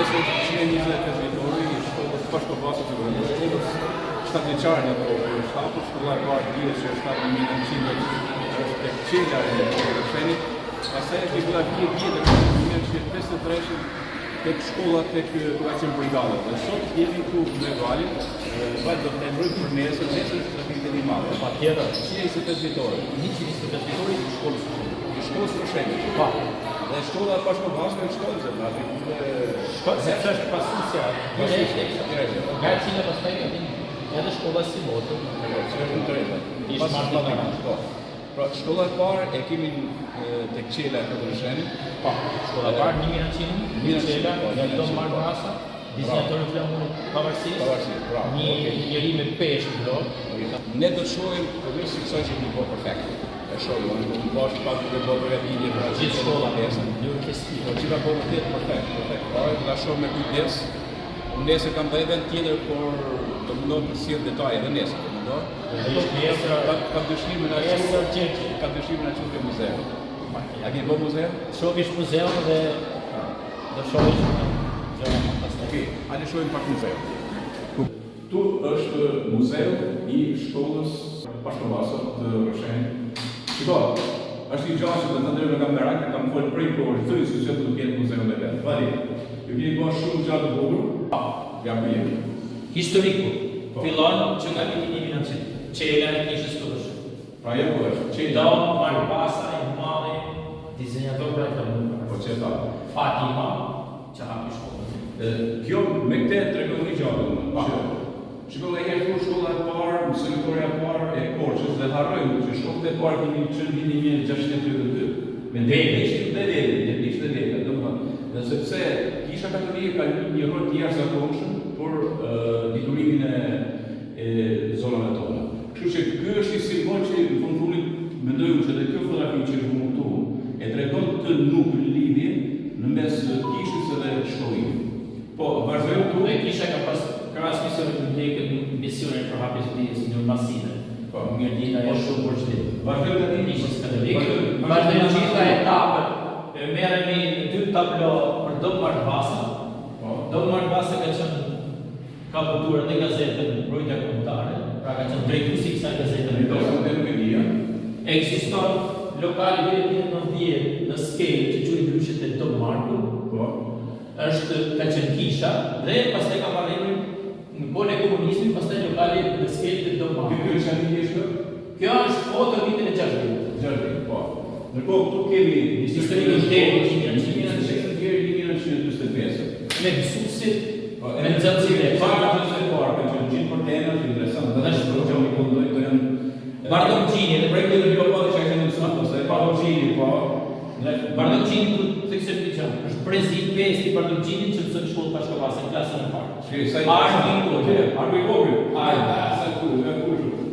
pjesën 125 vitori i shkollës Bashkëkohësore të Vërtetës, shkollës shtatëvjeçare në Evropë, shkolla e parë dihet që është në 1900 është tek Qela e Shenit, pastaj është shkolla e tjetër në 1953 tek shkolla tek Kuaqen Brigada. Dhe sot jemi këtu në Valin, do të ndrojmë për nesër do të kemi madhe. Patjetër. 125 vitori. 125 vitori i shkollës. I shkollës së Shenit. Po. Dhe shkolla e Bashkëkohësore e shkollës së Vërtetës. Sepse është pasuesja direkt. Nga cila pastaj edhe shkolla si moto. Është drejtë. Ishte marrë po. Pra, shkolla e parë e kemi tek Qela e Shenit. Po, shkolla e parë 1900 Qela, nga Dom Marmasa, dizinatori flamur pavarësisë. Bravo. Një njeri me peshë në Ne do të shohim përveç se kësaj që një po perfekt. E shohim, në bashkë pas të bëbëve e lidhje për gjithë shkolla pjesën. një orkestri. Po që ka bërë vërtet perfekt. Pra, do ta shohim me kujdes. Nesër kam dhe event tjetër, por do mundohem të sjell detaje edhe nesër. Kam dëshirë na çojë në muzeu. A keni bërë muzeu? Shohish muzeun dhe do shohish gjëra më pastaj. Okej, hajde shohim pak muzeu. Tu është muzeu i shkollës Bashkëkohësore të Shenit. Shiko, është i gjashtë dhe të ndërë në kamerak, e kam folë prej kohë, të se që të ketë muzeu në vetë. Vali, ju vini bërë shumë gjatë të bukur, ja ku jemi. Historiku, fillon që nga viti 1900, Qela e kishës të dëshë. Pra e ku është? Qela, Marpasa, Imali, dizenjator për e flamur. Po që ta? Fatima, që hapi shkollën. Kjo me këte të regon një gjatë, shkolla e herë shkolla e parë, mësënitoria e parë e Korçës dhe harrojmë që shkollët e parë kemi qenë vitin 1632. Me ishte dhe vete, dhe sepse Kisha Katolike ka një rol të jashtëzakonshëm për diturimin e zonave tona. Kështu që ky është një simbol që në fundit mendojmë që edhe kjo fotografi që është këtu e tregon të nuk lidhje në mes kishës edhe shkollimit. Po, vazhdojmë këtu dhe kisha ka pas krahas misionet të ndjekën misionin për hapjes të dijes në Masinë. Po, Mirdina është shumë vështirë. Vazhdojmë tani kishës katolike. Vazhdojmë gjitha etapët. Merremi në dy tablo për Dom Marmasa. Dom Marmasa ka qenë kapituar në gazetën Mbrojtja Kombëtare, pra ka qenë drejtuesi i kësaj gazete. Ekziston lokali deri në 90 në skelë që quhet Ndryshet e Dom Marku. Është ka qenë kisha dhe pastaj ka marrë në kohën e komunizmit, pastaj lokali në skelë të Dom Marku. Kjo është një ishte? Kjo është foto vitin e 60. 60, po. Ndërkohë këtu kemi historikën deri në 1945. Me mësuesit, me nxënësit e parë, ka qenë gjithë për tema që interesant. Dhe është për gjë këndoj të janë Bardoggjini, dhe projekti i Europës që kanë mësuar pastaj Bardoggjini, po. Bardoggjini do të theksoj të çam. Është prezid pesë i Bardoggjinit që mëson shkollë Bashkëkohësore në klasën e parë. Armi vogël. Sa kur.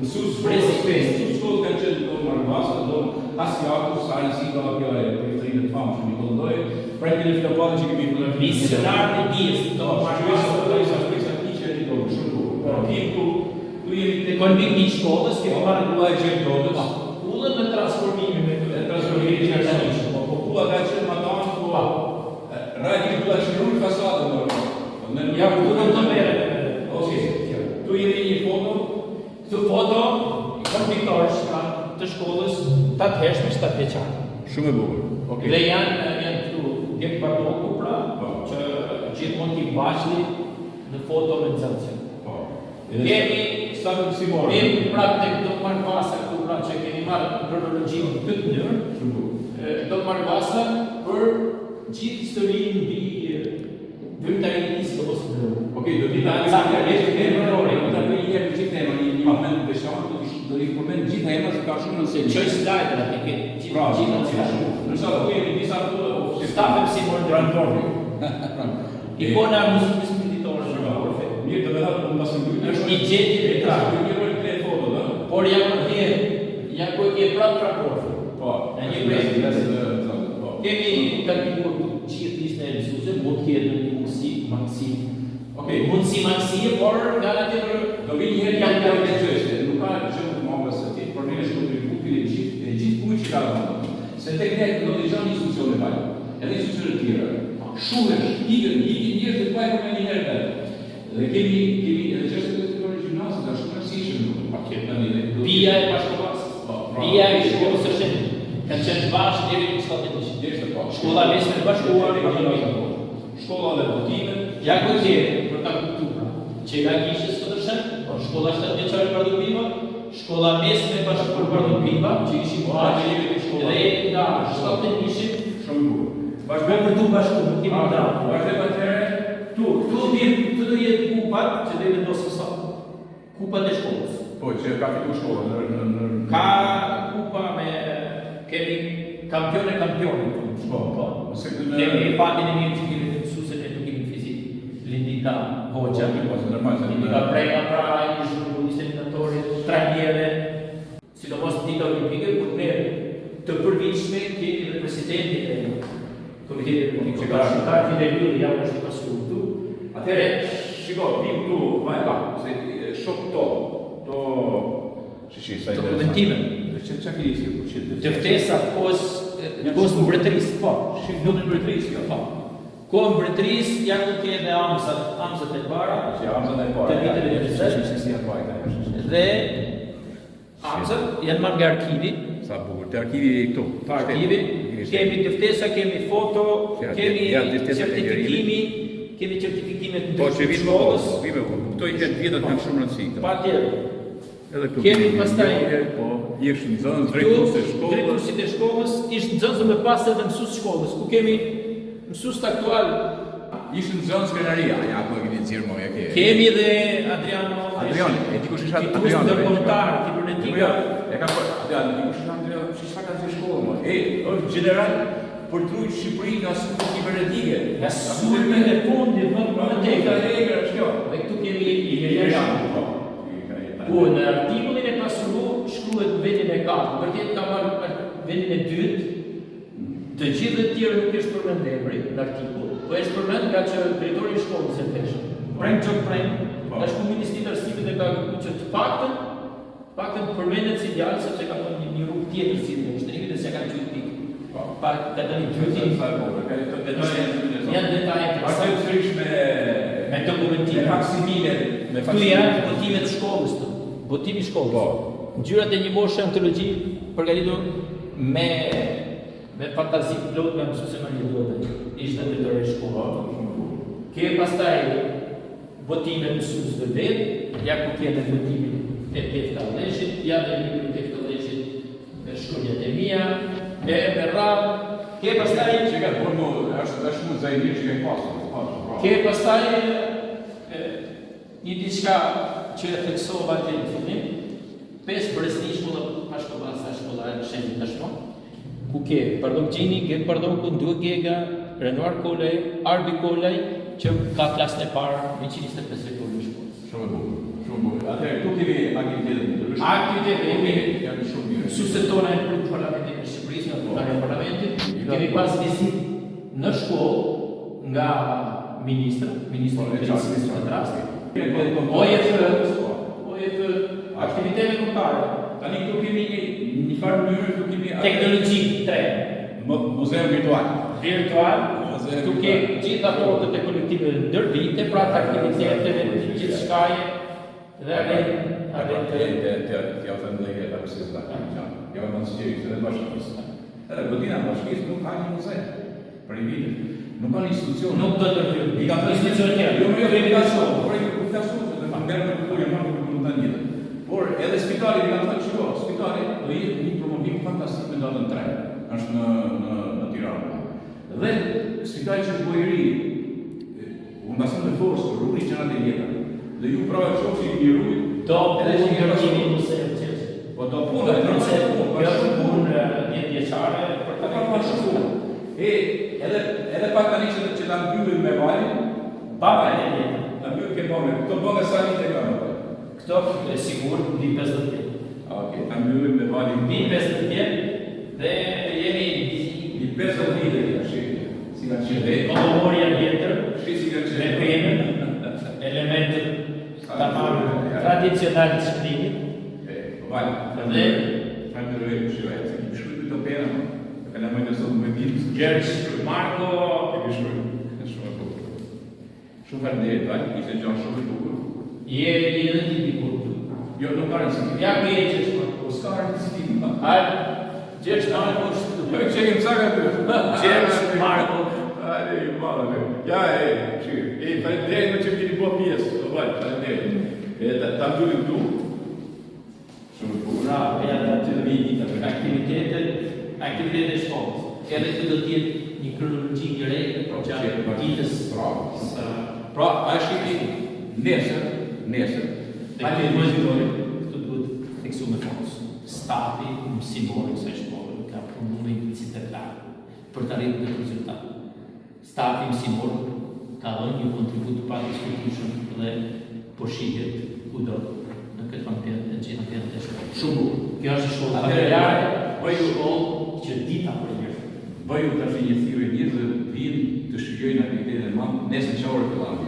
Mësues prezid pesë. Shkollë kanë qenë në Marmasa, do Asiaku, Sari Siga, kjo e periferisë të famshme i Kollëndoj, projekti i Filipallit që kemi bërë misionar të dijes, do Marmasa do të ishte pjesë e tij që do shumë. Por tu jemi te konvik i shkollës që marrë kulla e gjetodës. Kullën me transformimin që ka qenë. Po kulla ka qenë madam, po radi kulla shkruaj fasadën. Ja ku do të merret. Okej. Tu jemi një foto. Këtë foto konviktorësh të shkollës 8 hershme 7 vjeçar. Shumë e bukur. Okej. Dhe janë këtu djep bardoku pra, që gjithmonë ti bashli në foto me nxënëse. Po. Kemi sa të simor. Kemi prapë tek Dom Marmasa këtu pra që kemi marrë kronologjinë në këtë mënyrë. Shumë bukur. Dom Marmasa për gjithë historinë mbi vërtetërinë e shkollës së Blu. Okej, do të tani sa të rresh në errori, do të bëj një gjithë tema, një moment të veçantë, do të përmend gjithë tema që ka shumë nëse çoj slide atë ke gjithë shumë. Nëse do jemi disa foto, stafem si por Brandorfi. Ikona e muzikës militare shumë. Mirë, do të thotë mund ta sigurisht. Është një gjetje letrar. Një rol të foto, do. Por ja ku e prap Brandorfi. Po, një pjesë. Kemi kalkuluar gjithë listën e mësuesve, mund të ketë një mundësi. Okej, mundësi maksie, por nga ana tjetër do vi një herë janë të gjëse, nuk ka gjë më madhe se ti, por ne është kontributi i gjithë kujt që ka dhënë. Se tek ne do të gjoni institucione vaj, edhe institucione të tjera. Shuhesh, ikën njerëz të pajtur me një herë vetë. Dhe kemi edhe çështjet e historisë gjimnazit, është shumë e rëndësishme paketë tani. Pia e bashkëkohës. Pia e shkollës së shenjtë. Kanë qenë bashkë deri në 71. Shkolla mesme e bashkuar Shkolla dhe votimet. Ja ku tjerë për ta kuptuar. Që nga kishës të shenjtë, shkolla 7 vjeçare Bardhupiva, shkolla mesme e bashkuar Bardhupiva, që ishim bashkë dhe nga 7 ishim Shumë bukur. Bashkë për tu bashku, nuk kemi ndarë. Vazhdojmë atëherë. Këtu do jetë kupat që do i vendosëm sot. Kupat e shkollës. Po, që ka fitu shkolla në... Ka kupa me... Kemi kampione. Po. Kemi fatin e mirë që kemi të mësuesit e edukimit fizik. Lindita Hoxha. Lindita Prema pra, ishte eliminatori, trajnere. Sidomos dita olimpike, kur ne të përvitshme kemi dhe presidentin e Komitetit Olimpik Bashkëtar, Fidel jam është i pasur këtu. Atëherë, shiko, vim këtu, se shok to dokumentime. Çka keni si për çfarë? Të ftesa kohës mbretërisë, po. Nuk mbretërisë, po. Kohë mbretërisë janë të edhe amzat e para. Si amzat e para. Të viteve të 20. Dhe amzat janë marrë nga arkivi. Sa bukur. Te arkivi këtu. Pa arkivi. Kemi të ftesa, kemi foto, kemi certifikimi, kemi certifikimet Po, që vitë më këto i këtë vjetët kanë shumë rëndësi. Pa tjerë. Edhe këtu. Kemi pastaj. Po, ishë nxënës drejtues e shkollës. Drejtuesit e shkollës, ishë nxënës me pas edhe mësues shkollës, ku kemi mësues aktual. Ishë nxënës krenaria, ja po e keni nxjerrë më, ja ke. Kemi dhe Adriano. E di kush isha Adriano. Fitues ndërkombëtar, kibernetika. E ka po, Adriano, di kush isha Adriano, çfarë ka thënë shkolla më? Është general për trujt Shqipërinë nga sulmi kibernetike. Nga sulmi e fundit më të tepër. Dhe këtu kemi Ilirian. Ku në artikullin e pasuru shkruhet vendin e 4, vërtet ka marrë vendin e 2. Të gjithë të tjerë nuk është përmend emri në artikull, po është përmend nga që drejtori i shkollës e theshë. Është ministri i arsimit dhe ka që të paktën përmendet si djalë sepse ka thënë një rrugë tjetër si në shtrimit dhe se ka qenë pikë. Pa ka dhënë drejtim janë detaje Vazhdojmë sërish me dokumentime. Me faksimile. Këtu janë votimet e shkollës të. Votimi i shkollës. Ngjyrat e një moshe antologji përgatitur me fantazi plot nga mësuese Maria Duarte. Ishte drejtori i shkollës. Ke pastaj votimet mësuesve vetë, ja ku kemi votimin e Teftalleshit, ja dhe librin e Teftalleshit me shkronjat e mia, me radhë. Ke pastaj që ka bërë është shumë zajmir që ka pasur. Ke pastaj një diçka që e theksova të në fillim, 5 brezni shkolla Pashkovasa, shkolla e shenjtë tashmë, ku ke Gjini, Gek Bardoku, Ndua Gega, Renoir Kolej, Arbi Kolej, që ka klasën e parë 125 rekord në shkollës. Shumë bukur. Atëherë këtu kemi aktivitetet. Aktivitetet janë shumë mirë. Suset tona e për Parlamentin e Shqipërisë, nga Kryetari i Parlamentit, kemi pas vizitë në shkollë nga ministri i Administratës. OJF, aktivitete kombëtare. Tani këtu kemi një farë mënyrë, këtu kemi Teknologji 3. Muzeu virtual. Këtu ke gjitha fotot e kolektiveve ndër vite, pra të aktiviteteve, gjithë shkaje, dhe T'ja thëmë dhe jeta për si zda. Ja më në sëgjerit edhe bashkërisë. Edhe godina bashkërisë nuk ka një muze. Për i vitë. Nuk ka një institucion. Nuk do të rrë. I ka për institucion tjerë. Jo, i ka shumë. Por i ka shumë, dhe më ngerë në kulturë, marrë në kulturë të njëtë. Por edhe spitali, i ka thënë qëro, spitali do jetë një promovim fantastik me datën 3. Është në Tiranë. Dhe spitali që është bojëri, Fundacion de Force, rrugë që në të dhe ju prave të shofi një rrujë, do punë në kimi museu të qesë. Po do punë, është punë një vjeçare për të ka shumë. Edhe pak tani që ta mbyllim me valin, baba e jetë. Ta mbyllim ke bome, këto bome sa vite ka në valin? Këto e sigur mbi 50 vjetë. Okej, ta mbyllim me valin mbi 50 vjetë dhe jemi mbi 50 vite, si ka qenë. Memoria vjetër, me penën, elementet tradicional të shkrimit. Dhe falenderoj shkruaj, se shkruaj këto pena, ka na më nësot më ditë. Gjergj Marko, Shumë faleminderit, Val, ishte gjë shumë e bukur. Je edhe ti dikur këtu. Jo, nuk ka rëndësi. Ja ku je që Po s'ka rëndësi, pa. Hajde, Gjergj Marko këtu. Jo, çekim sa këtu. Gjergj Marko. Ai, madhe. Ja, faleminderit më që keni bërë pjesë. Val, faleminderit. Ta mbyllim këtu. Shumë e bukur. Bravo, ja të vini aktivitetet e shkollës. Edhe këtë do të jetë një kronologji një re gjatë ditës. Bravo. Pra, a shqipi nesër. Këtu duhet teksu me fons. Stafi mësimor i kësaj shkolle ka punuar intensitetar për të arritur këtë rezultat. Stafi mësimor ka dhënë një kontribut të padiskutueshëm dhe po shihet kudo në këtë ambientet e gjithë të shkollës. Shumë bukur. Kjo është shkolla familjare, bëju shkollë që dita për njërë. Bëju tash një thirrje njerëzve vinë të shijojnë aktivitetin e madh nesër në orën e fillon.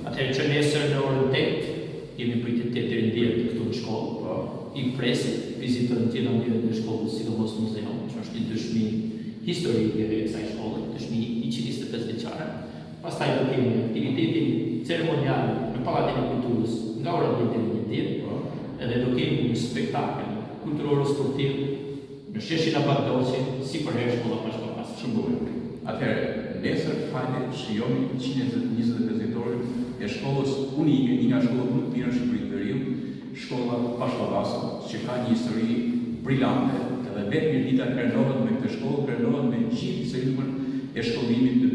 Atëherë që nesër në orën 8 jemi pritet 8 deri në 10 këtu në shkollë. I presit vizitojnë të ambientet e shkollës, sidomos muzeun, që është një dëshmi historike e kësaj shkolle, dëshmi 125 vjeçare. Pastaj do kemi aktivitetin ceremonial në Pallatin e Kulturës nga ora 10 deri në 10, edhe do kemi një spektakël kulturor-sportiv në sheshin Abadoqi, si për herë shkolla pas shkollas. Shumë bukur. Atëherë, nesër fajte shijoni 125 vjetorë e shkollës unike, një nga shkollat më të mira në Shqipëri të Veriut, shkolla Pashkallasa, që ka një histori brillante, edhe vetë Mirdita kreohet me këtë shkollë, kreohet me gjithë cilësinë e shkollimit të